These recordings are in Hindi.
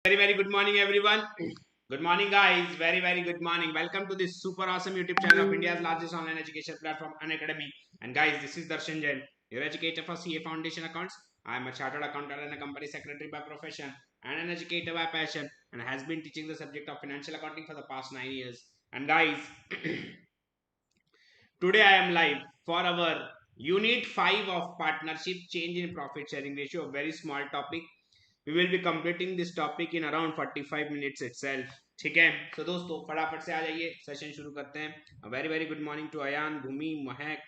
Very good morning, everyone. Good morning, guys. Very good morning. Welcome to this super awesome YouTube channel of India's largest online education platform, Unacademy. And guys, this is Darshan Jain, your educator for CA Foundation Accounts. I am a chartered accountant and a company secretary by profession, and an educator by passion, and has been teaching the subject of financial accounting for the past 9 years. And guys, today I am live for our Unit 5 of Partnership Change in Profit Sharing Ratio, a very small topic. We will be completing this topic in around 45 minutes itself. ठीक है, तो दोस्तों फटाफट से आ जाइए, सेशन शुरू करते हैं. Very good morning to Ayan, Bhoomi, Mahak,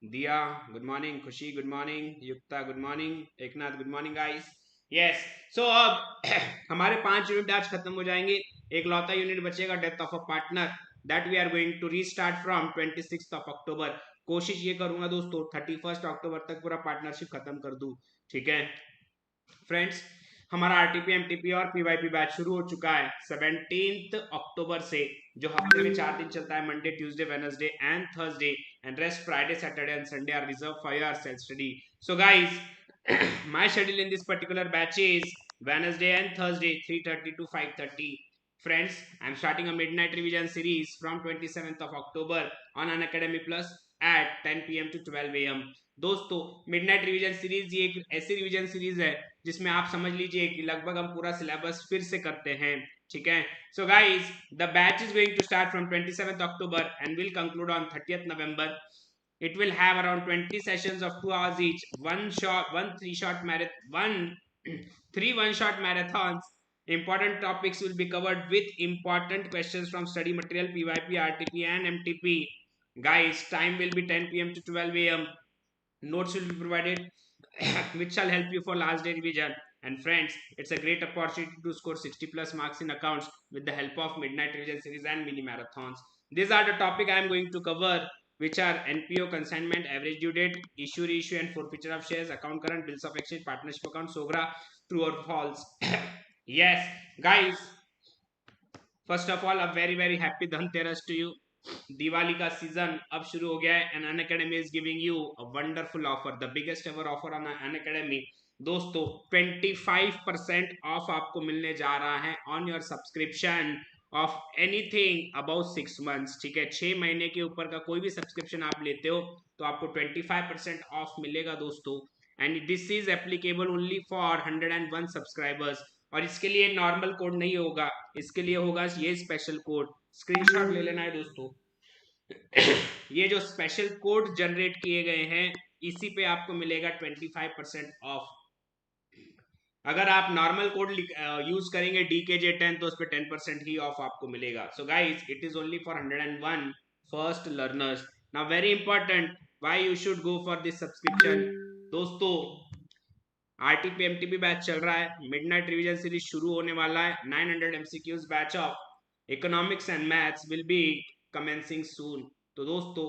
Diya good morning, Khushi good morning, Yukta good morning, Eknath good morning guys. Yes, so अब हमारे 5 यूनिट आज खत्म हो जाएंगे. एक लौता यूनिट बचेगा, death of a partner, that we are going to restart from 26 October. कोशिश ये करूंगा दोस्तों 31 अक्टूबर तक पूरा पार्टनरशिप खत्म कर दूं. ठीक है फ्रेंड्स, हमारा आरटीपी एमटीपी और पीवाईपी बैच शुरू हो चुका है 17 अक्टूबर से, जो हफ्ते में 4 दिन चलता है, Monday, Tuesday, Wednesday and Thursday, and rest Friday, Saturday and Sunday are reserve for your self study. So guys, my schedule in this particular batch is Wednesday and Thursday 3:30 to 5:30. Friends, I'm starting a midnight revision series from 27th of October on Unacademy Plus at 10 p.m. to 12 a.m. दोस्तों, मिडनाइट रिवीजन सीरीज ये एक ऐसी रिवीजन सीरीज है जिसमें आप समझ लीजिए कि लगभग हम पूरा सिलेबस फिर से करते हैं. ठीक है, so guys, the batch is going to start from 27th October and will conclude on 30th November. It will have around 20 sessions of 2 hours each, three one shot marathons. Important topics will be covered with important questions from study material, PYP, RTP and MTP. Guys, time will be 10 p.m. to 12 a.m. Notes will be provided which shall help you for last day revision. And friends, it's a great opportunity to score 60 plus marks in accounts with the help of midnight revision series and mini marathons. These are the topic I am going to cover, which are NPO, consignment, average due date, issue, reissue and forfeiture of shares, account current, bills of exchange, partnership account, SOGRA, true or false. Yes, guys, first of all, a very happy Dhanteras to you. Diwali का सीजन अब शुरू हो गया है and Unacademy is giving you a wonderful offer, the biggest ever offer on Unacademy. दोस्तों 25% ऑफ आपको मिलने जा रहा है on your subscription of anything about 6 months. ठीक है, 6 महीने के ऊपर का कोई भी सब्सक्रिप्शन आप लेते हो तो आपको 25% ऑफ मिलेगा दोस्तों. And this is applicable only for 101 subscribers. और इसके लिए नॉर्मल कोड नहीं होगा, इसके लिए होगा ये स्पेशल कोड. स्क्रीनशॉट ले लेना है दोस्तों. ये जो स्पेशल कोड जनरेट किए गए हैं इसी पे आपको मिलेगा 25% ऑफ. अगर आप नॉर्मल कोड यूज करेंगे DKJ10 तो उस पर 10% ही ऑफ आपको मिलेगा. So guys, it is only for 101 first learners. Now very important, why you should go for this subscription. दोस्तों, आरटीपी एमटीपी बैच चल रहा है, मिडनाइट रिवीजन सीरीज शुरू होने वाला है, 900 MCQs batch of economics and maths will be commencing soon. तो दोस्तों,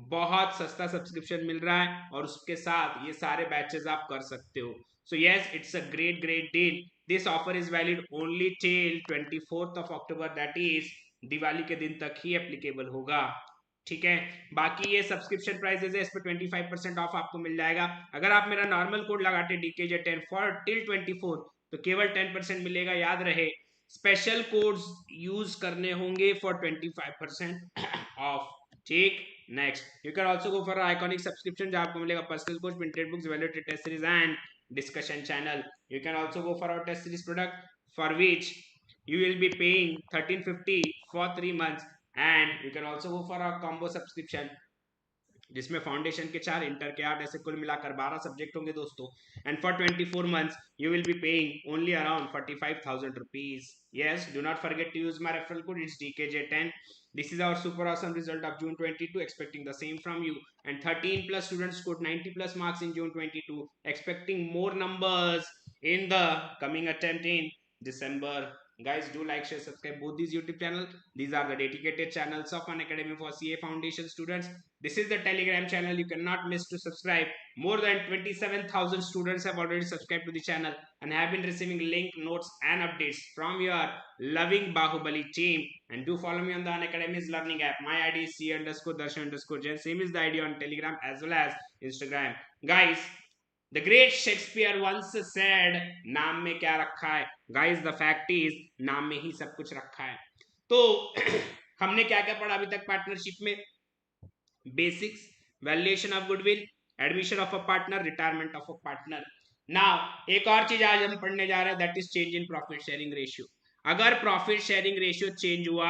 बहुत सस्ता सब्सक्रिप्शन मिल रहा है और उसके साथ ये सारे बैचेस आप कर सकते हो. So yes, it's a great deal. This offer is valid only till 24th October, that is Diwali के दिन तक ही एप्लीकेबल होगा. ठीक है, बाकी ये सब्सक्रिप्शन प्राइसेस है, इस पे 25% ऑफ आपको मिल जाएगा. अगर आप मेरा नॉर्मल कोड लगाते DKJ10 फॉर टिल 24 तो केवल 10% मिलेगा. याद रहे, स्पेशल कोड्स यूज करने होंगे फॉर 25% ऑफ. ठीक, next, you can also go for iconic subscription जहां आपको मिलेगा personal coach, printed books, valuated test series and discussion channel. You can also go for our test series product for which you will be paying 1350 for 3 months. And you can also go for a combo subscription जिसमें फाउंडेशन के 4, इंटर के 8, ऐसे कुल मिलाकर 12 सब्जेक्ट होंगे दोस्तों. And for 24 months you will be paying only around 45,000 rupees. Yes, do not forget to use my referral code. It's DKJ10. This is our super awesome result of June 22. Expecting the same from you. And 13 plus students scored 90 plus marks in June 22. Expecting more numbers in the coming attempt in December. Guys, do like, share, subscribe both these YouTube channels. These are the dedicated channels of Unacademy for CA Foundation students. This is the Telegram channel. You cannot miss to subscribe. More than 27,000 students have already subscribed to the channel and have been receiving link, notes and updates from your loving Bahubali team. And do follow me on the Unacademy's learning app. My ID is C_Darshan_Jain. Same is the ID on Telegram as well as Instagram. Guys, the great Shakespeare once said, नाम में क्या रखा है गाइस, द फैक्ट इज नाम में ही सब कुछ रखा है। तो हमने क्या क्या पढ़ा अभी तक पार्टनरशिप में? Basics, valuation of goodwill, admission of a partner, retirement of a partner. Now एक और चीज आज हम पढ़ने जा रहे हैं, that is change in profit sharing ratio. अगर प्रॉफिट शेयरिंग रेशियो चेंज हुआ,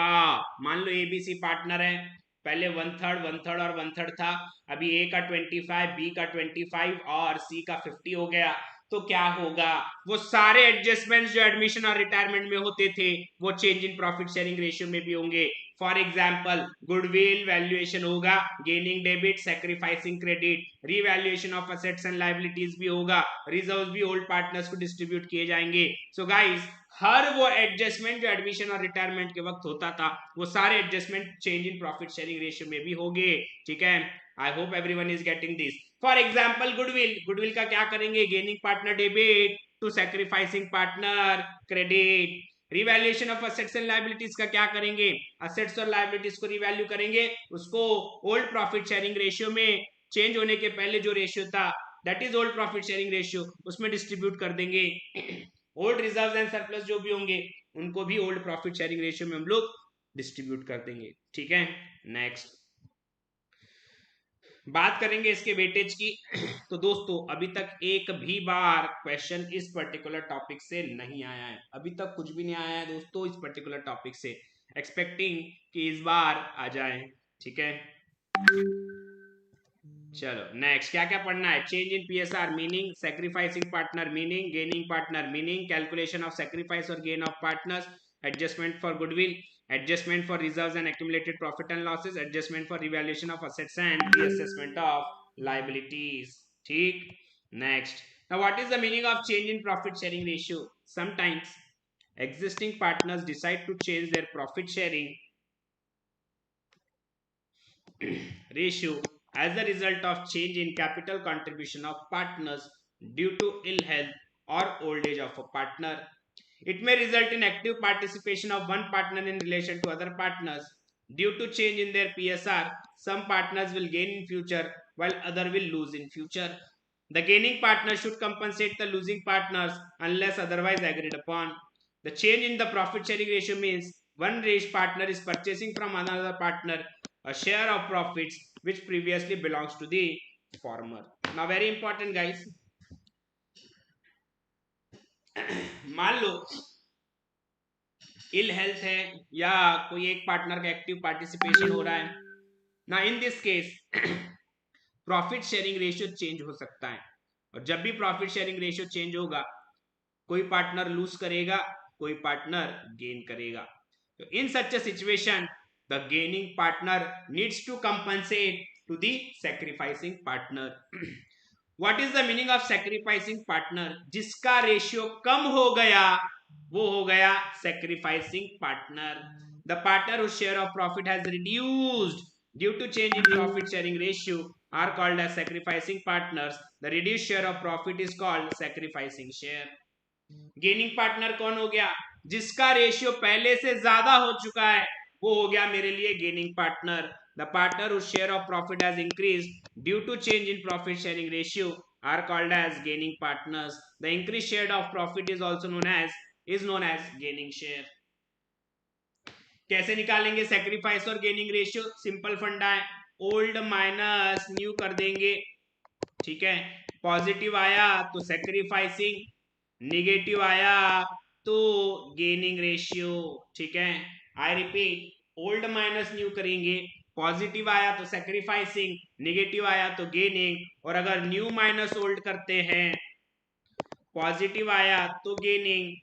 मान लो एबीसी पार्टनर है, पहले वन थर्ड और वन थर्ड था, अभी ए का 25, बी का 25 और सी का 50 हो गया, तो क्या होगा? वो सारे एडजस्टमेंट्स जो एडमिशन और रिटायरमेंट में होते थे वो change in profit sharing ratio में भी होंगे। फॉर एग्जाम्पल गुडविल वैल्यूएशन होगा, gaining debit, sacrificing credit, revaluation of assets and liabilities भी होगा, रिजर्व्स भी ओल्ड पार्टनर्स को डिस्ट्रीब्यूट किए जाएंगे। सो गाइस, हर वो एडजस्टमेंट जो एडमिशन और रिटायरमेंट के वक्त होता था वो सारे adjustment change in profit sharing ratio में भी होंगे। ठीक है, I hope everyone is getting this. For example goodwill, goodwill का क्या करेंगे? Gaining partner debit to sacrificing partner credit. Revaluation of assets and liabilities का क्या करेंगे? असेट्स और लायबिलिटीज को रिवैल्यू करेंगे, उसको ओल्ड प्रॉफिट शेयरिंग रेशियो में चेंज होने के पहले जो रेशियो था that is old profit sharing ratio, उसमें डिस्ट्रीब्यूट कर देंगे। ओल्ड रिजर्व्स एंड सरप्लस जो भी होंगे उनको भी ओल्ड प्रॉफिट शेयरिंग रेशियो में हम लोग डिस्ट्रीब्यूट कर देंगे। ठीक है, नेक्स्ट बात करेंगे इसके वेटेज की। तो दोस्तों अभी तक एक भी बार क्वेश्चन इस पर्टिकुलर टॉपिक से नहीं आया है, अभी तक कुछ भी नहीं आया है दोस्तों इस पर्टिकुलर टॉपिक से, एक्सपेक्टिंग कि इस बार आ जाए। ठीक है, चलो नेक्स्ट क्या क्या पढ़ना है? Change in PSR meaning, sacrificing partner meaning, gaining partner meaning, calculation of sacrifice or gain of partners, adjustment for goodwill, adjustment for reserves and accumulated profit and losses, adjustment for revaluation of assets and reassessment of liabilities. ठीक, next, now what is the meaning of change in profit sharing ratio? Sometimes existing partners decide to change their profit sharing ratio as a result of change in capital contribution of partners due to ill health or old age of a partner. It may result in active participation of one partner in relation to other partners. Due to change in their PSR, some partners will gain in future while other will lose in future. The gaining partner should compensate the losing partners unless otherwise agreed upon. The change in the profit sharing ratio means one race partner is purchasing from another partner a share of profits which previously belongs to the former. Now very important guys, मान लो इल हेल्थ है या कोई एक पार्टनर का एक्टिव पार्टिसिपेशन हो रहा है ना, in this case profit sharing ratio change हो सकता है, और जब भी प्रॉफिट शेयरिंग रेशियो चेंज होगा कोई पार्टनर लूज करेगा, कोई पार्टनर गेन करेगा। तो in such a situation the gaining partner needs to compensate to the sacrificing partner. What is the meaning of sacrificing partner? जिसका रेशियो कम हो गया वो हो गया sacrificing partner. The partner whose share of profit has reduced due to change in profit sharing ratio are called as sacrificing partners. The reduced share of profit is called sacrificing share. Gaining partner कौन हो गया? जिसका रेशियो पहले से ज्यादा हो चुका है वो हो गया मेरे लिए gaining partner. The partner whose share of profit has increased due to change in profit sharing ratio are called as gaining partners. The increased share of profit is also known as gaining share. कैसे निकालेंगे सेक्रीफाइस और गेनिंग रेशियो? सिंपल फंडा है, ओल्ड माइनस न्यू कर देंगे। ठीक है, पॉजिटिव आया तो सेक्रीफाइसिंग, निगेटिव आया तो गेनिंग रेशियो। ठीक है, I repeat, old minus new करेंगे, पॉजिटिव आया तो सेक्रीफाइसिंग, निगेटिव आया तो गेनिंग, और अगर न्यू माइनस ओल्ड करते हैं, पॉजिटिव आया तो गेनिंग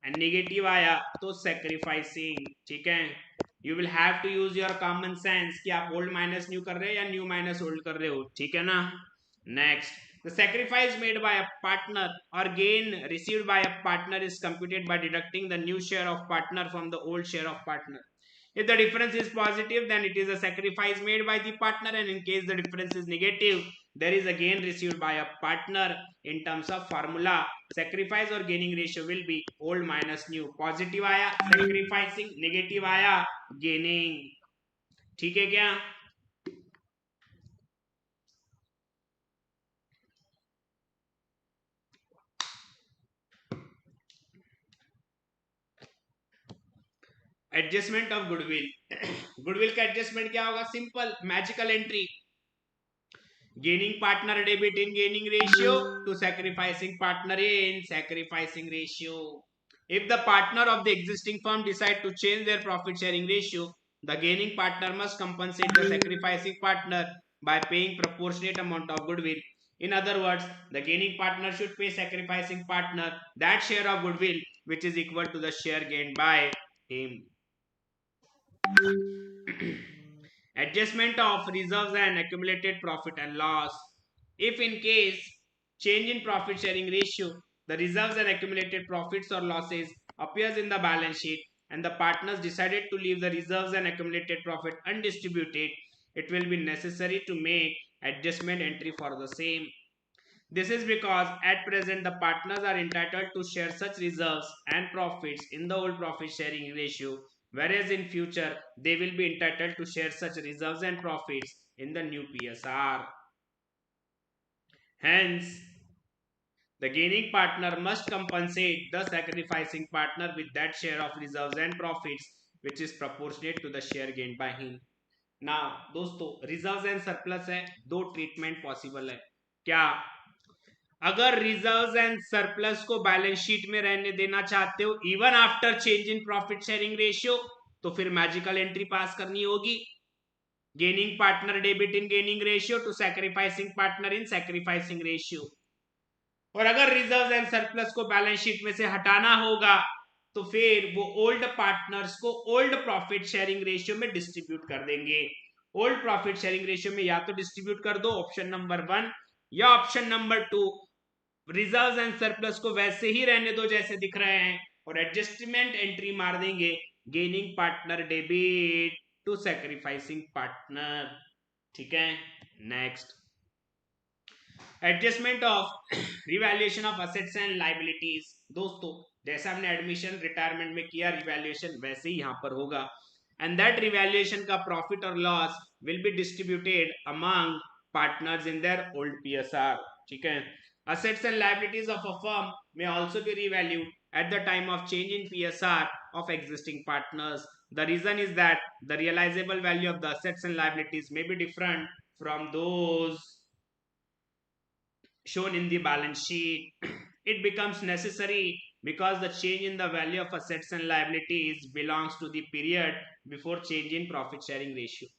एंड नेगेटिव आया तो सेक्रीफाइसिंग। ठीक है, you will have to use your common sense कि आप ओल्ड माइनस न्यू कर रहे हो या न्यू माइनस ओल्ड कर रहे हो। ठीक है ना, next, the sacrifice made by a partner or gain received by a partner is computed by deducting the new share of partner from the old share of partner. If the difference is positive, then it is a sacrifice made by the partner, and in case the difference is negative, there is a gain received by a partner. In terms of formula, sacrifice or gaining ratio will be old minus new. Positive आया sacrificing, negative आया gaining. ठीक है क्या? एडजस्टमेंट ऑफ गुडविल गुडविल का एडजस्टमेंट क्या होगा? Simple magical entry, gaining partner debit in gaining ratio two sacrificing partner in sacrificing ratio. If the partner of the existing firm decide to change their profit sharing ratio, the gaining partner must compensate the sacrificing partner by paying proportionate amount of goodwill. In other words, the gaining partner should pay sacrificing partner that share of goodwill which is equal to the share gained by him. Adjustment of reserves and accumulated profit and loss. If in case change in profit sharing ratio, the reserves and accumulated profits or losses appears in the balance sheet and the partners decided to leave the reserves and accumulated profit undistributed, it will be necessary to make adjustment entry for the same. This is because at present the partners are entitled to share such reserves and profits in the old profit sharing ratio, whereas in future they will be entitled to share such reserves and profits in the new PSR. Hence, the gaining partner must compensate the sacrificing partner with that share of reserves and profits which is proportionate to the share gained by him. Now, दोस्तों रिजर्व्स एंड सरप्लस है, दो ट्रीटमेंट पॉसिबल है. क्या? अगर रिजर्व्स एंड सरप्लस को बैलेंस शीट में रहने देना चाहते हो even after change in profit sharing ratio, तो फिर मैजिकल एंट्री पास करनी होगी, gaining partner debit in gaining ratio two sacrificing partner in sacrificing ratio. और अगर रिजर्व्स एंड सरप्लस को बैलेंस शीट में से हटाना होगा तो फिर वो ओल्ड पार्टनर्स को ओल्ड प्रॉफिट शेयरिंग रेशियो में डिस्ट्रीब्यूट कर देंगे. ओल्ड प्रॉफिट शेयरिंग रेशियो में या तो डिस्ट्रीब्यूट कर दो ऑप्शन नंबर 1, या option number 2 reserves and surplus को वैसे ही रहने दो जैसे दिख रहे हैं और एडजस्टमेंट एंट्री मार देंगे gaining partner debit to sacrificing partner. ठीक है. Next, adjustment of revaluation of assets and liabilities. दोस्तों जैसा हमने एडमिशन रिटायरमेंट में किया रिवैल्यूएशन वैसे ही यहां पर होगा एंड दैट रिवैल्यूएशन का प्रॉफिट और loss will be distributed among partners in their old PSR. ठीक है. Assets and liabilities of a firm may also be revalued at the time of change in PSR of existing partners. The reason is that the realizable value of the assets and liabilities may be different from those shown in the balance sheet. It becomes necessary because the change in the value of assets and liabilities belongs to the period before change in profit sharing ratio,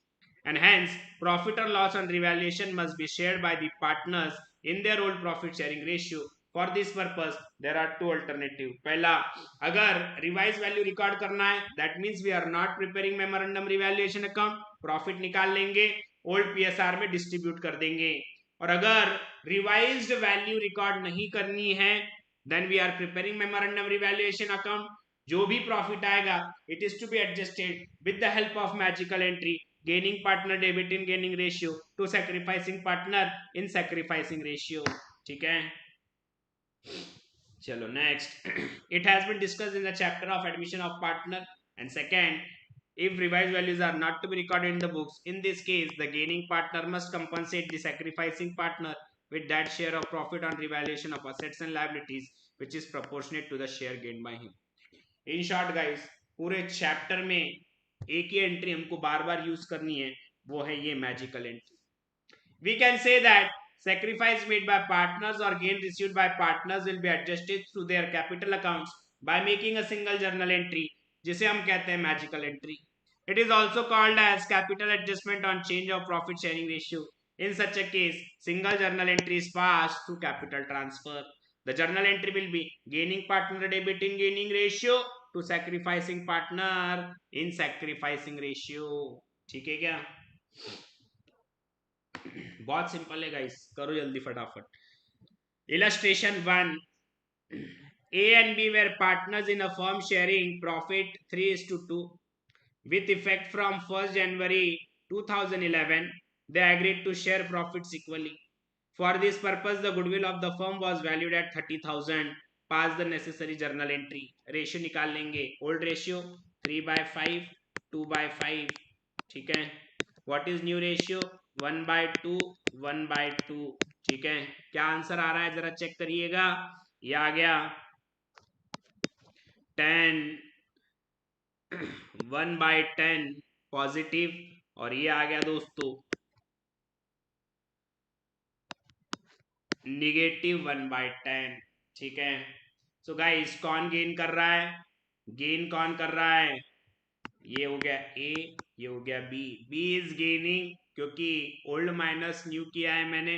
and hence profit or loss on revaluation must be shared by the partners in their old profit sharing ratio. For this purpose there are two alternatives. पहला, अगर रिवाइज वैल्यू रिकॉर्ड करना है that means we are not preparing memorandum revaluation account, profit निकाल लेंगे ओल्ड पीएसआर में डिस्ट्रीब्यूट कर देंगे. और अगर रिवाइज्ड वैल्यू रिकॉर्ड नहीं करनी है then we are preparing memorandum revaluation account. जो भी प्रॉफिट आएगा it is to be adjusted with the help of magical entry gaining partner debit in gaining ratio to sacrificing partner in sacrificing ratio. ठीक है. चलो next, it has been discussed in the chapter of admission of partner. And second, if revised values are not to be recorded in the books, in this case the gaining partner must compensate the sacrificing partner with that share of profit on revaluation of assets and liabilities which is proportionate to the share gained by him. In short guys, पूरे चैप्टर में एक ही एंट्री हमको बार बार यूज करनी है, वो है ये magical entry. We can say that sacrifice made by partners or gain received by partners will be adjusted through their capital accounts by making a single journal entry जिसे हम कहते हैं magical entry. It is also called as capital adjustment on change of profit sharing ratio. In such a case, single journal entry is passed through capital transfer. The journal entry will be gaining partner debit in gaining ratio to sacrificing partner in sacrificing ratio. ठीक है क्या? बहुत सिंपल है गाइस, करो जल्दी फटाफट. Illustration 1. A and B were partners in a firm sharing profit 3:2. With effect from 1st January 2011, they agreed to share profits equally. For this purpose, the goodwill of the firm was valued at 30,000. Pass the necessary journal entry. Ratio निकाल लेंगे. Old ratio 3/5, 2/5. ठीक है. What is new ratio? 1/2, 1/2. ठीक है. क्या आंसर आ रहा है जरा चेक करिएगा. ये आ गया 10 1/10 पॉजिटिव, और ये आ गया दोस्तों -1/10। ठीक है। सो गाइस कौन गेन कर रहा है? गेन कौन कर रहा है? ये हो गया ए, ये हो गया बी। बी इज गेनिंग क्योंकि ओल्ड माइनस न्यू किया है मैंने,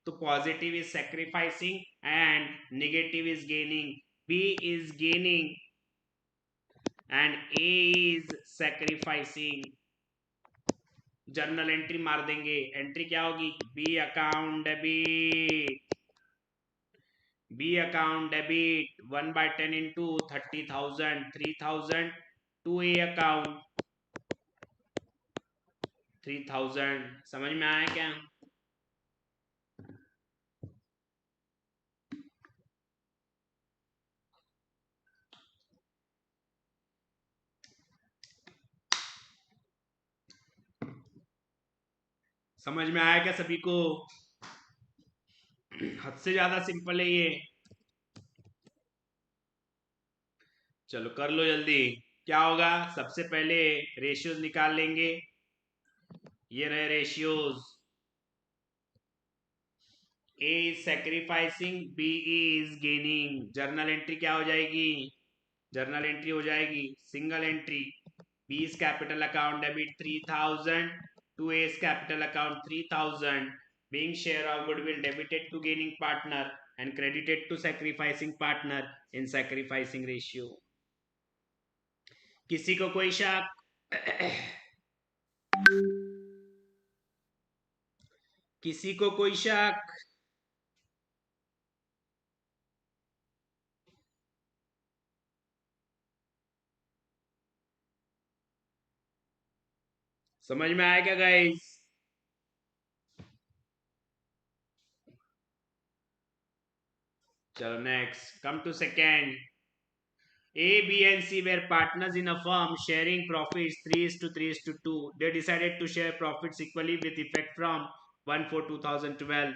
तो positive is sacrificing and negative is gaining. B is gaining and A is sacrificing. Journal entry मार देंगे। एंट्री क्या होगी? B account debit, B account debit 1/10 into 30,000, 3,000 to A account 3,000। समझ में आया क्या? समझ में आया क्या सभी को? हद से ज्यादा सिंपल है ये। चलो कर लो जल्दी। क्या होगा? सबसे पहले रेशियोज निकाल लेंगे। ये रहे ratios. A is sacrificing, B is gaining. Journal entry क्या हो जाएगी? जर्नल एंट्री हो जाएगी single entry, B is capital account debit 3,000 to A's capital account 3,000 being share of goodwill debited to gaining partner and credited to sacrificing partner in sacrificing ratio। किसी को कोई शक? किसी को कोई शक? समझ में आया क्या गाइस? चलो next, come to second. A, B, and C were partners in a firm sharing profits 3:3:2. They decided to share profits equally with effect from 1/4/2012.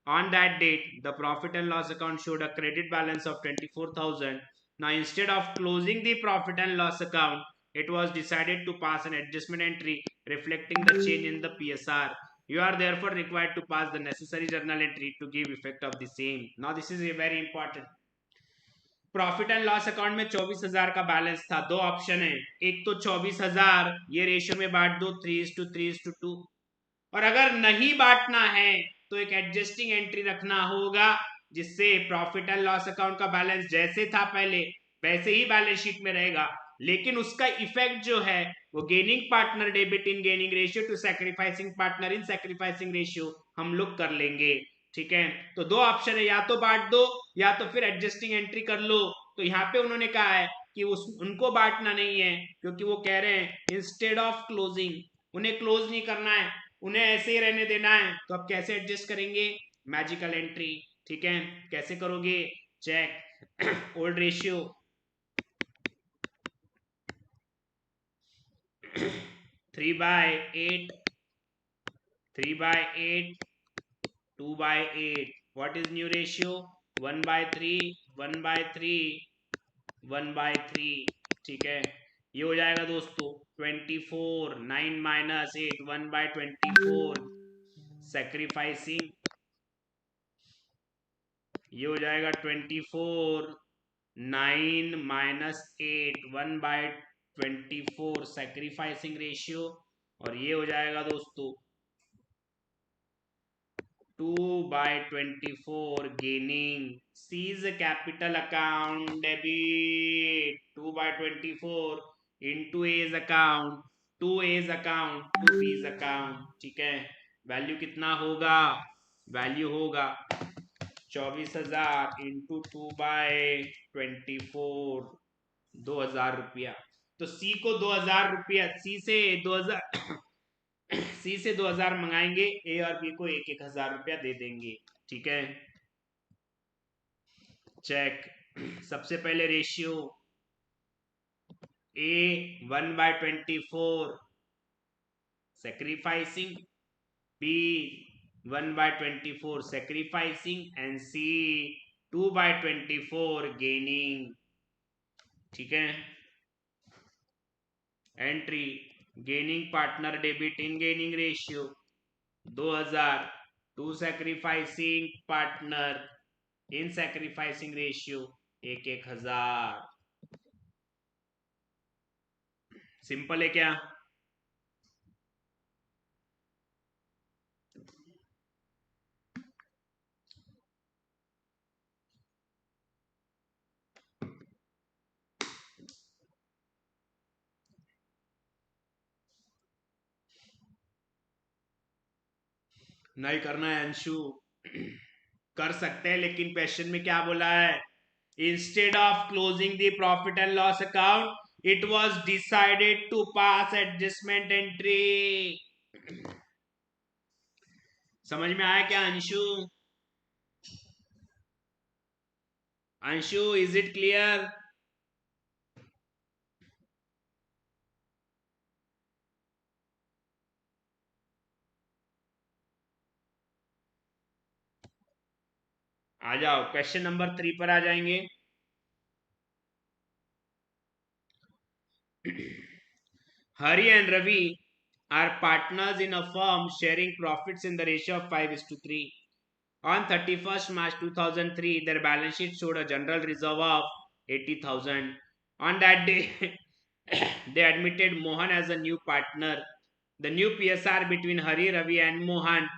On that date, the profit and loss account showed a credit balance of 24,000. Now, instead of closing the profit and loss account, it was decided to pass an adjustment entry reflecting the change in the PSR. You are therefore required to pass the necessary journal entry to give effect of the same. Now, this is a very important. Profit and loss account में 24,000 का बैलेंस था। दो ऑप्शन है, एक तो 24,000 ये रेशियो में बांट दो 3:3:2, और अगर नहीं बांटना है तो एक एडजस्टिंग एंट्री रखना होगा जिससे प्रॉफिट एंड लॉस अकाउंट का बैलेंस जैसे था पहले वैसे ही बैलेंस शीट में रहेगा, लेकिन उसका इफेक्ट जो है वो gaining partner debit in gaining ratio two sacrificing partner in sacrificing ratio हम लोग कर लेंगे। ठीक है, तो दो ऑप्शन है, या तो बांट दो या तो फिर एडजस्टिंग एंट्री कर लो। तो यहाँ पे उन्होंने कहा है कि उनको बांटना नहीं है क्योंकि वो कह रहे हैं इंस्टेड ऑफ क्लोजिंग, उन्हें क्लोज नहीं करना है, उन्हें ऐसे ही रहने देना है। तो अब कैसे एडजस्ट करेंगे? Magical entry. ठीक है, कैसे करोगे? Check old ratio 3/8, 3/8, 2/8। What is new ratio? 1/3, 1/3, 1/3। ठीक है, ये हो जाएगा दोस्तों 24, 9 - 8, 1/24 सेक्रीफाइसिंग। ये हो जाएगा 24, 9 - 8, 1/24 सेक्रीफाइसिंग रेशियो, और ये हो जाएगा दोस्तों 2/24 gaining. C's capital account debit 2/24 into A's account, to A's account, to B's account. ठीक है, वैल्यू कितना होगा? वैल्यू होगा 24,000 इंटू 2/24, 2,000 रुपया। तो सी को 2,000 रुपया, सी से 2,000 सी से 2,000 मंगाएंगे, ए और बी को 1,000 रुपया दे देंगे। ठीक है, चेक। सबसे पहले ratio A 1/24 sacrificing, B 1/24 sacrificing and C 2/24 gaining. ठीक है, entry gaining partner debit in gaining ratio 2000, to sacrificing partner in sacrificing ratio 1000। Simple है क्या? नहीं करना है अंशु? कर सकते हैं, लेकिन क्वेश्चन में क्या बोला है? Instead of closing the profit and loss account it was decided to pass adjustment entry. समझ में आया क्या Anshu? Anshu, is it clear? आ जाओ, क्वेश्चन नंबर 3 पर आ जाएंगे। Hari and Ravi are partners in a firm sharing profits in the ratio of 5:3. On 31st March 2003, their balance sheet showed a general reserve of 80,000. On that day, they admitted Mohan as a new partner. The new PSR between Hari, Ravi, and Mohan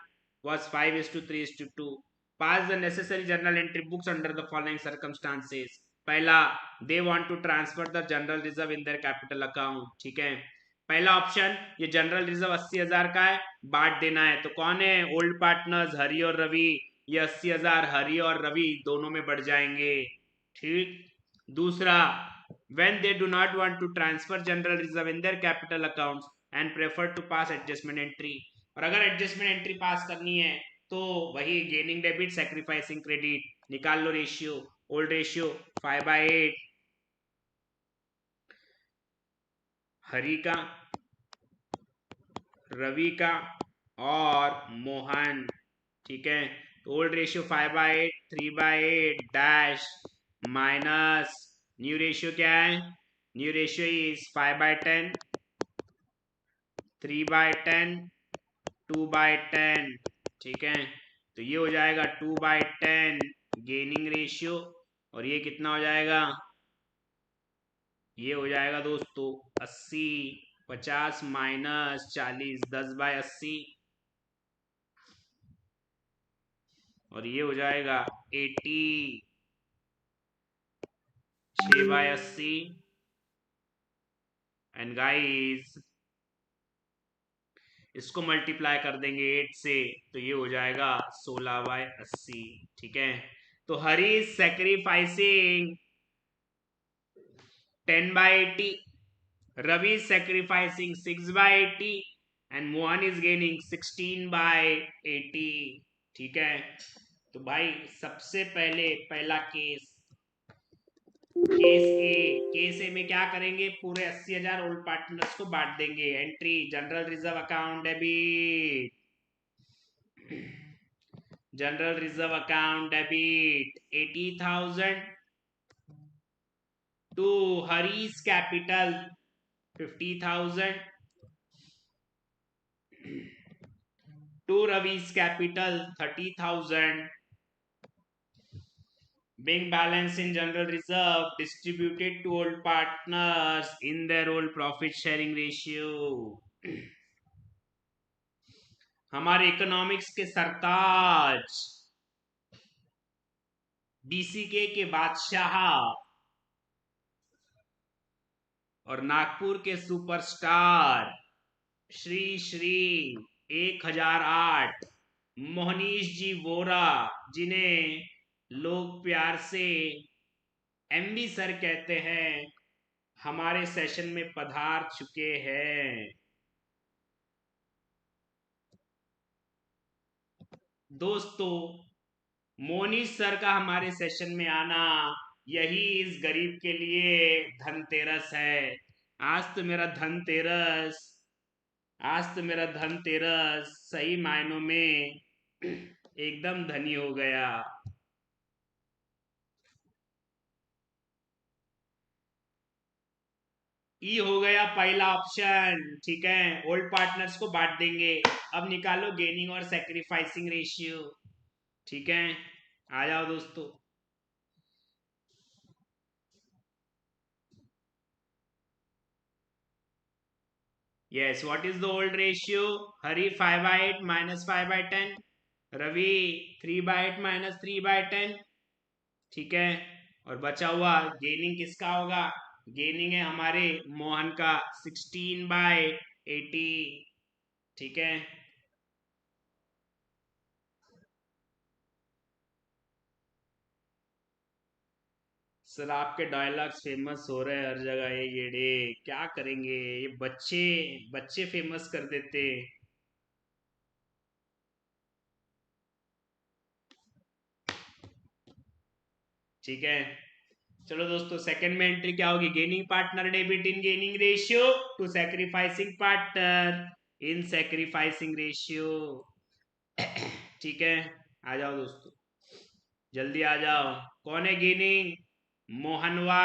was 5:3:2. Pass the necessary journal entry books under the following circumstances. पहला, they want to transfer the general reserve in their capital account. ठीक है, पहला ऑप्शन, ये जनरल रिजर्व 80,000 का है, बांट देना है। तो कौन है ओल्ड पार्टनर्स? हरि और रवि। ये 80,000 हरि और रवि दोनों में बढ़ जाएंगे। ठीक। दूसरा, when they do not want to transfer general reserve in their capital accounts and prefer to pass adjustment entry। और अगर एडजस्टमेंट एंट्री पास करनी है तो वही गेनिंग डेबिट सैक्रिफाइसिंग क्रेडिट निकाल लो। रेशियो, ओल्ड रेशियो 5/8 हरि का, रवि का और मोहन। ठीक है, तो old ratio 5/8, 3/8 dash minus new ratio क्या है? New ratio is 5/10, 3/10, 2/10। ठीक है, तो ये हो जाएगा 2/10 गेनिंग रेशियो, और ये कितना हो जाएगा? ये हो जाएगा दोस्तों 80, 50 माइनस 40, 10/80, और ये हो जाएगा 80, 6/80। एंड गाइस, इसको मल्टीप्लाई कर देंगे 8 से, तो ये हो जाएगा 16/80। ठीक है, तो हरी is sacrificing 10/80, Ravi is sacrificing 6/80, and Mohan is gaining 16/80। ठीक है, तो भाई सबसे पहले पहला केस, केस ए में क्या करेंगे? पूरे 80,000 ओल्ड पार्टनर्स को बांट देंगे। Entry general reserve account debit, general reserve account debit 80,000 to Hari's capital 50,000 to Ravi's capital 30,000, being balanced in general reserve distributed to all partners in their old profit sharing ratio। हमारे इकोनॉमिक्स के सरताज, बीसीके के बादशाह और नागपुर के सुपरस्टार श्री श्री 1008 मोहनीश जी वोरा, जिन्हें लोग प्यार से एमबी सर कहते हैं, हमारे सेशन में पधार चुके हैं। दोस्तों, मोनीश सर का हमारे सेशन में आना, यही इस गरीब के लिए धनतेरस है। आज तो मेरा धनतेरस, आज तो मेरा धनतेरस सही मायनों में एकदम धनी हो गया। ई हो गया पहला ऑप्शन, ठीक है। ओल्ड पार्टनर्स को बांट देंगे। अब निकालो गेनिंग और सेक्रीफाइसिंग रेशियो, ठीक है। आ जाओ दोस्तों। Yes, what is the old ratio? Hari 5/8 minus 5/10. Ravi 3/8 minus 3/10, ठीक है। और बचा हुआ गेनिंग किसका होगा? गेनिंग है हमारे मोहन का 16/80, ठीक है। सर आपके डायलॉग्स फेमस हो रहे हैं हर जगह, ये डे क्या करेंगे, ये बच्चे बच्चे फेमस कर देते। ठीक है, चलो दोस्तों, सेकंड में एंट्री क्या होगी? Gaining partner debit in gaining ratio two sacrificing partner in sacrificing ratio, ठीक है। आ जाओ दोस्तों, जल्दी आ जाओ। कौन है गेनिंग? मोहनवा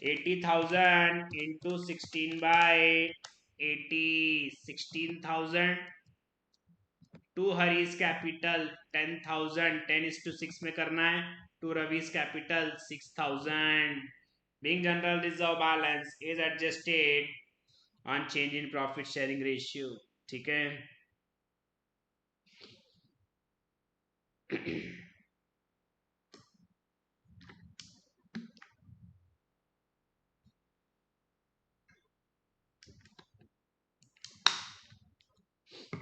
80,000 इंटू 16/80, 16,000 टू हरीज कैपिटल 10,000, 10:6 में करना है। To Ravi's capital 6,000। Being general reserve balance is adjusted on change in profit sharing ratio, ठीक है।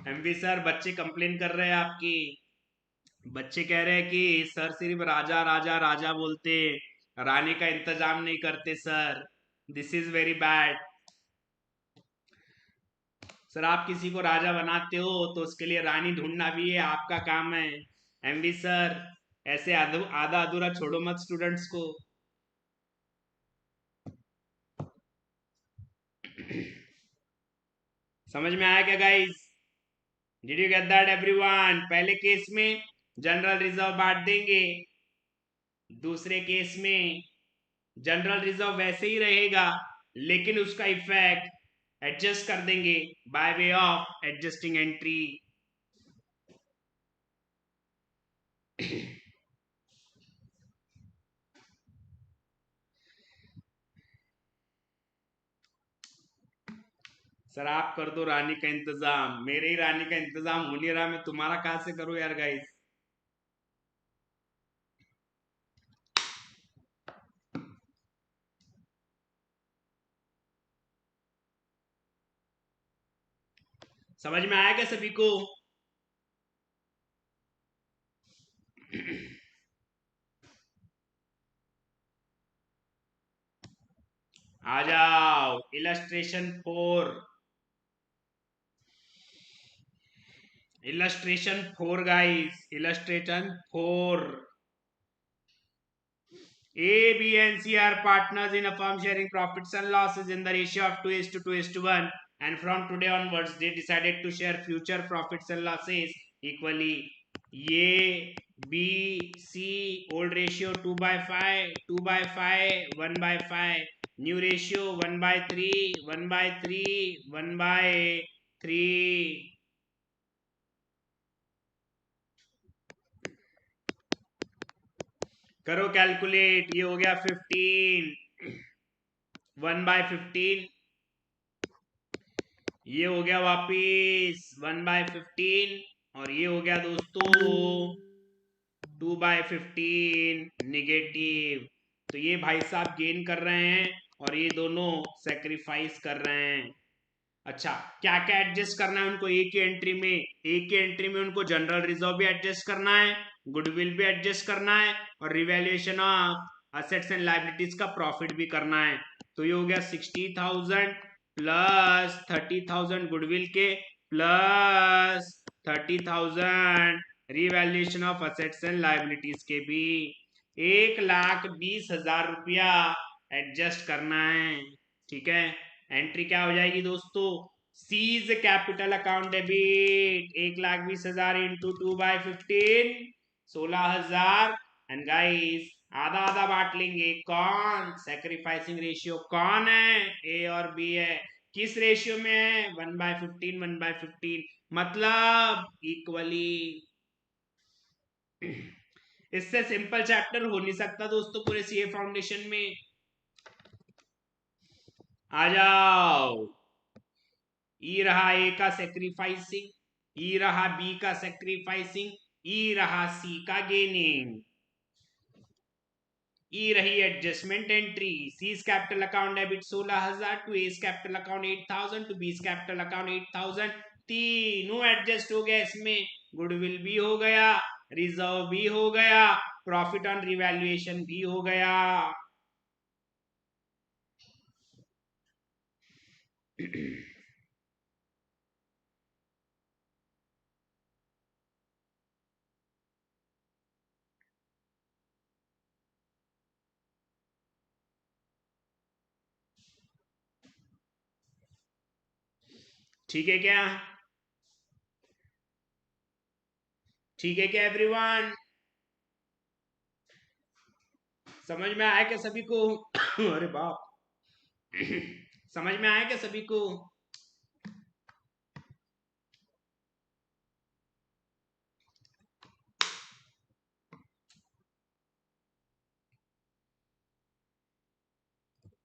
एमवी सर, बच्चे कंप्लेन कर रहे हैं आपकी। बच्चे कह रहे हैं कि सर सिर्फ राजा राजा राजा बोलते, रानी का इंतजाम नहीं करते sir. This is very bad. Sir आप किसी को राजा बनाते हो तो उसके लिए रानी ढूंढना भी है आपका काम है। एमवी सर, ऐसे आधा अधूरा छोड़ो मत स्टूडेंट्स को। समझ में आया क्या guys? Did you get that everyone? पहले केस में जनरल रिजर्व बांट देंगे, दूसरे केस में जनरल रिजर्व वैसे ही रहेगा लेकिन उसका इफेक्ट एडजस्ट कर देंगे by way of adjusting entry. Sir आप कर दो रानी का इंतजाम, मेरे ही रानी का इंतजाम हो नहीं रहा, मैं तुम्हारा कहां से करूं यार गाइस। समझ में आया क्या सभी को? आ जाओ illustration 4। Illustration 4 guys, illustration 4। A, B, and C are partners in a firm sharing profits and losses in the ratio of 2:2:1. And from today onwards, they decided to share future profits and losses equally. A, B, C, old ratio 2/5, 2/5, 1/5. New ratio 1/3, 1/3, 1/3. करो कैलकुलेट, ये हो गया 15, 1/15, ये हो गया वापिस 1/15, और ये हो गया दोस्तों 2/15 निगेटिव। तो ये भाई साहब गेन कर रहे हैं और ये दोनों सेक्रीफाइस कर रहे हैं। अच्छा, क्या क्या एडजस्ट करना है उनको एक ही एंट्री में? एक ही एंट्री में उनको जनरल रिजर्व भी एडजस्ट करना है, गुडविल भी एडजस्ट करना है, और revaluation of assets and liabilities का प्रॉफिट भी करना है। तो ये हो गया 60,000 प्लस 30,000 गुडविल के, plus 30,000 revaluation of assets and liabilities के भी। 1,20,000 रुपया एडजस्ट करना है, ठीक है। एंट्री क्या हो जाएगी दोस्तों? Seize capital account debit 1,20,000 into 2/15, 16,000। And guys आधा आधा बांट लेंगे। कौन? सेक्रीफाइसिंग रेशियो कौन है? ए और बी है। किस रेशियो में है? 1/15 1/15, मतलब इक्वली। इससे सिंपल चैप्टर हो नहीं सकता दोस्तों पूरे सीए फाउंडेशन में। आ जाओ। ई रहा ए का सेक्रीफाइसिंग, ई रहा बी का सेक्रीफाइसिंग, ई रहा सी का गेनिंग, ई रही adjustment entry. C's capital account debit 16,000 to A's capital account 8,000 to B's capital account 8,000। तीनों एडजस्ट हो गया इसमें। गुडविल भी हो गया, रिजर्व भी हो गया, प्रॉफिट ऑन रिवैल्यूएशन भी हो गया। ठीक है क्या? ठीक है क्या एवरीवन? समझ में आया क्या सभी को? अरे बाप। समझ में आया क्या सभी को?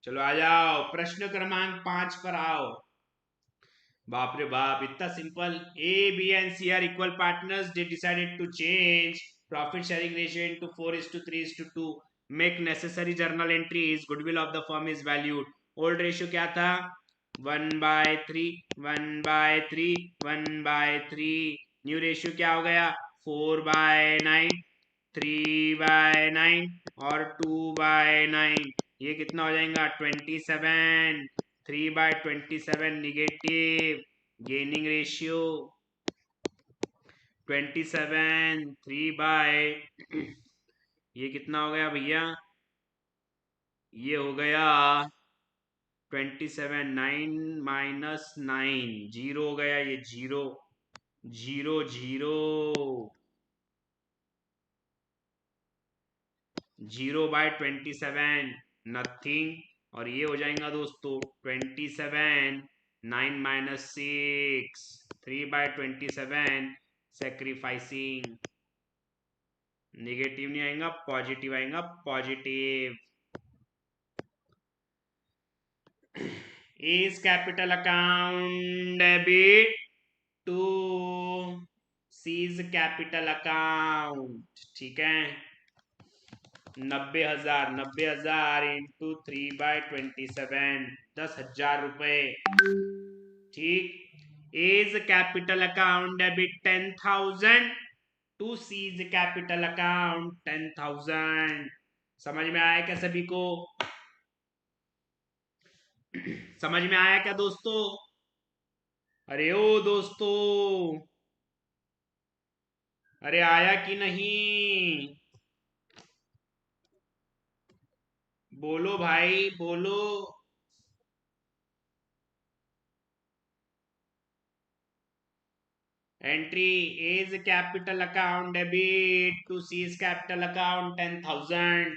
चलो आ जाओ, प्रश्न क्रमांक 5 पर आओ। बाप रे बाप, इतना simple. A B and C are equal partners, they decided to change profit sharing ratio into 4:3:2, make necessary journal entries, goodwill of the firm is valued. Old ratio क्या था? 1/3 1/3 1/3। न्यू रेशियो क्या हो गया? 4/9 3/9 और 2/9। ये कितना हो जाएगा? 27। 3/27 निगेटिव गेनिंग रेशियो। 27 3 बाय ये कितना हो गया भैया? ये हो गया 27 9 -9 जीरो हो गया। ये जीरो 0 0/27 नथिंग। और ये हो जाएगा दोस्तों 27 9 - 6 3/27 सेक्रीफाइसिंग। नेगेटिव नहीं आएगा, पॉजिटिव आएगा, positive. A's capital account debit to C's capital account. ठीक है, 90,000 इंटू 3/27, 10,000 रुपए। ठीक। A's capital account debit 10,000 to C's capital account 10,000। समझ में आया क्या सभी को? समझ में आया क्या दोस्तों? अरे ओ दोस्तों, अरे आया कि नहीं? बोलो भाई बोलो। Entry A's capital account debit to C's capital account 10,000।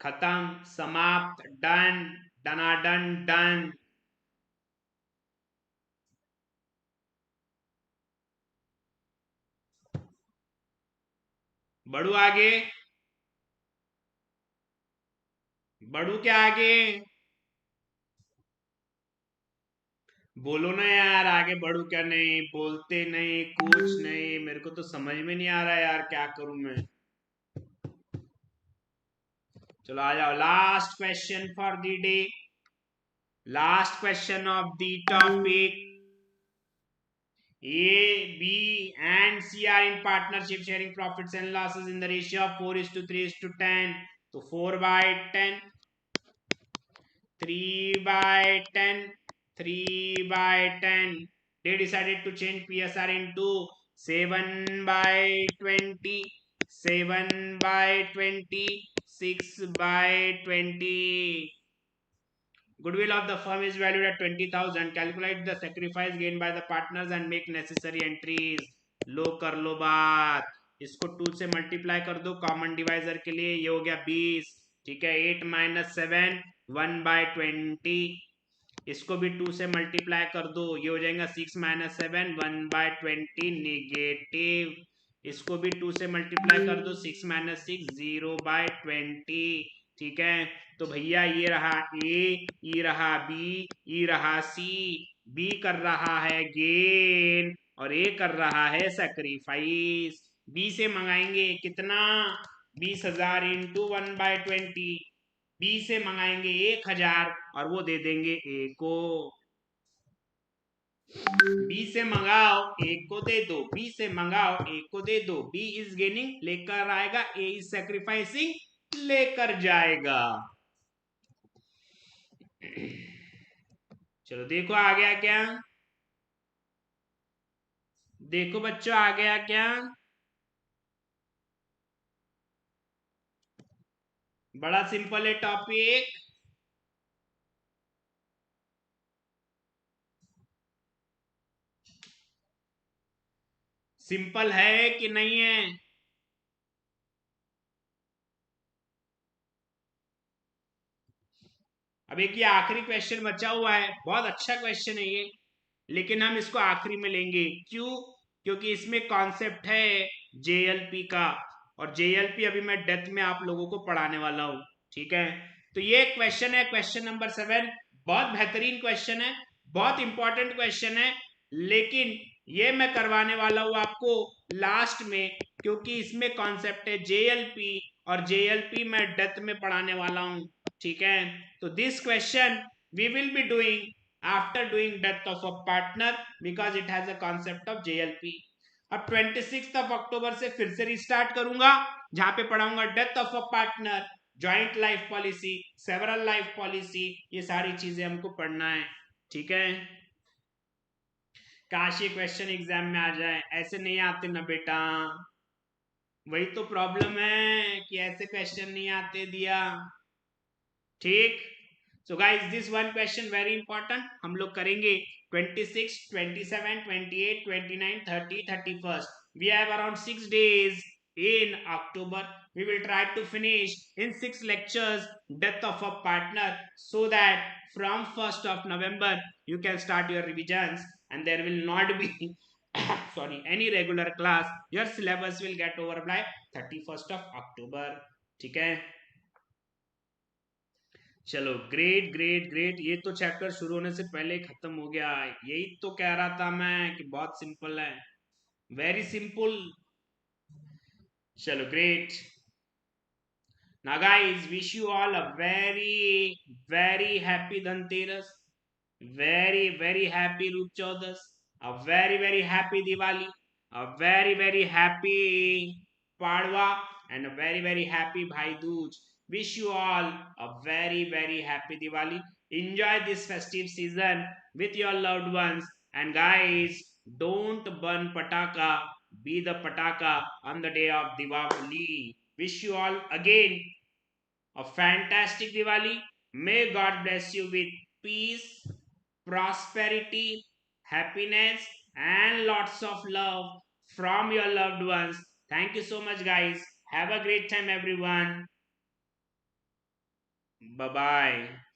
खत्म, समाप्त, डन, डनाडन, डन। बढ़ू आगे, बढ़ू क्या आगे? बोलो ना यार, आगे बढ़ू क्या? नहीं बोलते, नहीं कुछ नहीं। मेरे को तो समझ में नहीं आ रहा यार, क्या करूं मैं। चलो आ जाओ, last question for the day, last question of the topic. A, B, and C are in partnership sharing profits and losses in the ratio of 4:3:10. So 4/10, 3/10, 3/10. They decided to change PSR into 7/20, 7/20, 6/20. Goodwill of the firm is valued at 20,000. Calculate the sacrifice gained by the partners and make necessary entries. लो कर लो बात। इसको 2 से मल्टीप्लाई कर दो कॉमन डिवाइजर के लिए, ये हो गया 20। ठीक है, 8 माइनस 7 1/20। इसको भी 2 से मल्टीप्लाई कर दो, ये हो जाएगा 6 माइनस 7 1/20 निगेटिव। इसको भी 2 से मल्टीप्लाई कर दो, 6 माइनस 6 0/20। ठीक है, तो भैया ये रहा ए, ये रहा बी, ये रहा सी। बी कर रहा है गेन और ए कर रहा है सेक्रीफाइस। बी से मंगाएंगे कितना, 20,000 इंटू 1/20। बी से मंगाएंगे 1,000 और वो दे देंगे ए को। बी से मंगाओ ए को दे दो, बी से मंगाओ ए को दे दो। बी इज गेनिंग लेकर आएगा, ए इज सेक्रीफाइसिंग लेकर जाएगा। चलो देखो आ गया क्या, देखो बच्चों आ गया क्या। बड़ा सिंपल है टॉपिक। सिंपल है कि नहीं है। अब एक ये आखिरी क्वेश्चन बचा हुआ है, बहुत अच्छा क्वेश्चन है ये, लेकिन हम इसको आखिरी में लेंगे। क्यों? क्योंकि इसमें कॉन्सेप्ट है जेएलपी का, और जेएलपी अभी मैं डेप्थ में आप लोगों को पढ़ाने वाला हूं। ठीक है, तो ये क्वेश्चन है क्वेश्चन नंबर 7। बहुत बेहतरीन क्वेश्चन है, बहुत इंपॉर्टेंट क्वेश्चन है, लेकिन ये मैं करवाने वाला हूं आपको लास्ट में, क्योंकि इसमें कॉन्सेप्ट है जेएलपी, और जेएलपी मैं डेप्थ में पढ़ाने वाला हूं। ठीक है, तो this question we will be doing after doing death of a partner because it has a concept of JLP। अब 26 अक्टूबर से फिर से रिस्टार्ट करूंगा, जहां पे पढ़ाऊंगा death of a partner, joint life policy, several life policy, ये सारी चीजें हमको पढ़ना है। ठीक है, काश ये क्वेश्चन एग्जाम में आ जाए, ऐसे नहीं आते ना बेटा, वही तो प्रॉब्लम है कि ऐसे क्वेश्चन नहीं आते दिया। ठीक, so guys this one question very important, हम लोग करेंगे 26, 27, 28, 29, 30, 31st। We have around 6 days in October। We will try to finish in 6 lectures death of a partner, so that from 1st of November you can start your revisions and there will not be sorry any regular class। Your syllabus will get over by 31st of October। ठीक है, चलो ग्रेट ग्रेट ग्रेट, ये तो चैप्टर शुरू होने से पहले ही खत्म हो गया। यही तो कह रहा था मैं कि बहुत सिंपल है, वेरी सिंपल। चलो great. Now guys, wish you all a very very happy Dhanteras, very very happy Roop Chaudas, a very very happy Diwali, a very very happy Padwa, and a very very happy Bhai Dooj। Wish you all a very very happy Diwali। Enjoy this festive season with your loved ones, and guys, don't burn pataka, be the pataka on the day of Diwali। Wish you all again a fantastic Diwali. May God bless you with peace, prosperity, happiness, and lots of love from your loved ones। Thank you so much, guys. Have a great time, everyone. Bye bye.